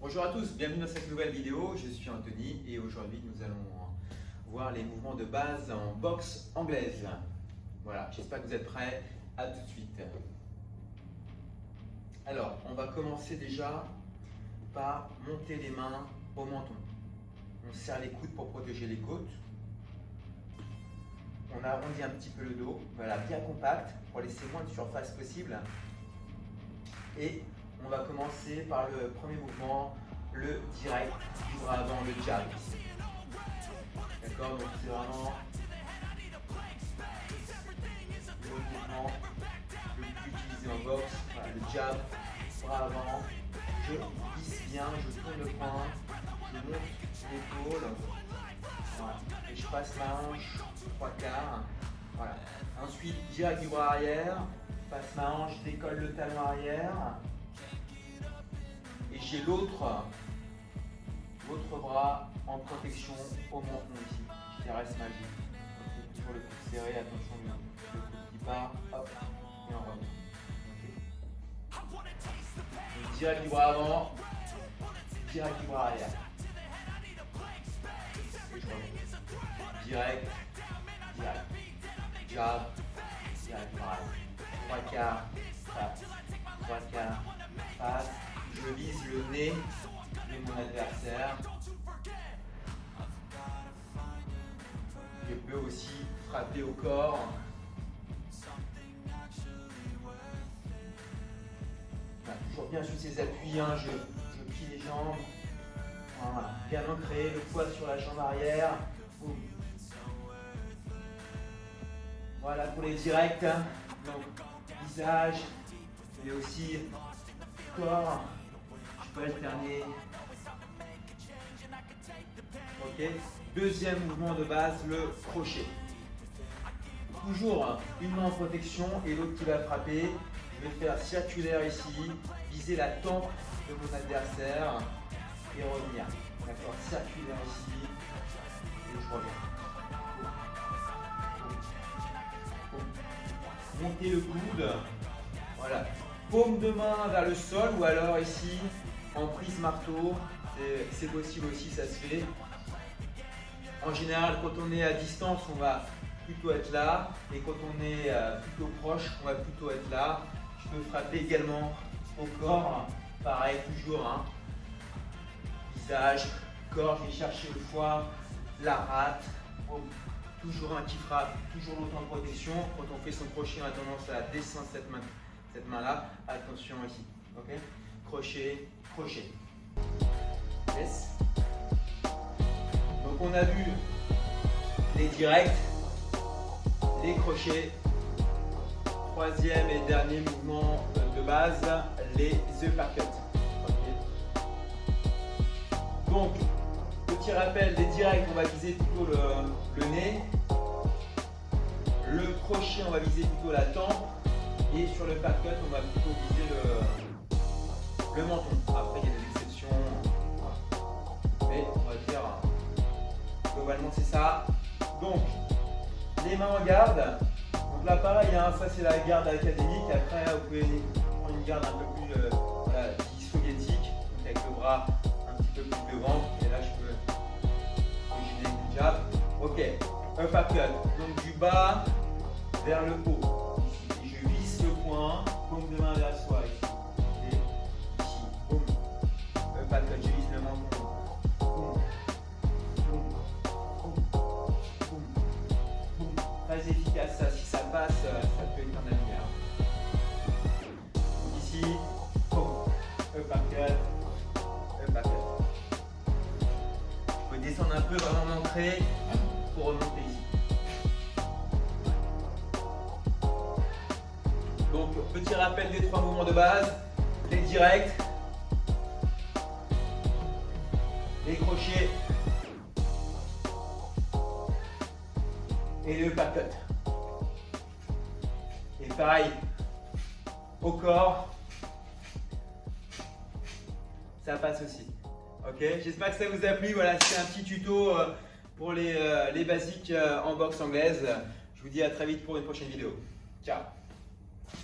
Bonjour à tous, bienvenue dans cette nouvelle vidéo. Je suis Anthony et aujourd'hui nous allons voir les mouvements de base en boxe anglaise. Voilà, j'espère que vous êtes prêts. À tout de suite. Alors, on va commencer déjà par monter les mains au menton. On serre les coudes pour protéger les côtes. On arrondit un petit peu le dos, voilà, bien compact pour laisser moins de surface possible. Et on va commencer par le premier mouvement, le direct du bras avant, le jab. D'accord, donc c'est vraiment le mouvement le plus utilisé en boxe. Voilà, le jab, bras avant. Je glisse bien, je tourne le poing, je monte l'épaule. Voilà. Et je passe ma hanche 3/4. Voilà. Ensuite, direct du bras arrière, passe ma hanche, décolle le talon arrière. Et j'ai l'autre bras en protection au menton ici. Je caresse ma vie. Donc, toujours le coude serré, attention, le coude qui part, hop, et on revient. Okay. Direct du bras avant, direct du bras arrière. Et je reviens. Direct, jab, direct bras arrière. 3/4, passe, 3/4, passe. Je vise le nez de mon adversaire. Je peux aussi frapper au corps. Voilà, toujours bien sur ses appuis, hein, je plie les jambes. Voilà, bien ancré, le poids sur la jambe arrière. Boum. Voilà pour les directs. Donc, visage, mais aussi corps. Je peux alterner. Ok. Deuxième mouvement de base, le crochet. Toujours une main en protection et l'autre qui va frapper. Je vais faire circulaire ici, viser la tempe de mon adversaire et revenir. D'accord, circulaire ici et je reviens. Monter le coude. Voilà. Paume de main vers le sol ou alors ici en prise marteau. C'est possible aussi, ça se fait. En général, quand on est à distance, on va plutôt être là. Et quand on est plutôt proche, on va plutôt être là. Je peux frapper également au corps. Pareil, toujours. Hein. Visage, corps, je vais chercher le foie, la rate. Oh, toujours un qui frappe, toujours l'autre en protection. Quand on fait son crochet, on a tendance à descendre cette main-là. Attention ici. Ok. Crochet, crochet. Yes. Donc on a vu les directs, les crochets. Troisième et dernier mouvement de base, les uppercuts. Okay. Donc, petit rappel, les directs, on va viser plutôt le nez. Le crochet, on va viser plutôt la tempe. Et sur le uppercut, on va plutôt viser le menton. Après, il y a des exceptions. Voilà. Mais on va dire, globalement, c'est ça. Donc, les mains en garde. Donc là, pareil, hein, ça c'est la garde académique. Après, vous pouvez prendre une garde un peu plus voilà, soviétique, donc avec le bras un petit peu plus devant. Et là, je peux gêner le jab. Ok, uppercut. Donc du bas vers le haut. Ici. Et je visse le poing, paume de main vers soi. Ici. Et ici, boum. Uppercut, je vise le menton. Boum. Boum. Boum. Boum. Boum. Très efficace, ça. Si ça passe, ça peut être un annuaire. Donc ici, boum. Uppercut. Uppercut. Je peux descendre un peu, vraiment m'ancrer pour remonter ici. Donc, petit rappel des trois mouvements de base, les directs, les crochets et le uppercut. Et pareil, au corps, ça passe aussi. Ok, j'espère que ça vous a plu. Voilà, c'est un petit tuto pour les basiques en boxe anglaise. Je vous dis à très vite pour une prochaine vidéo. Ciao.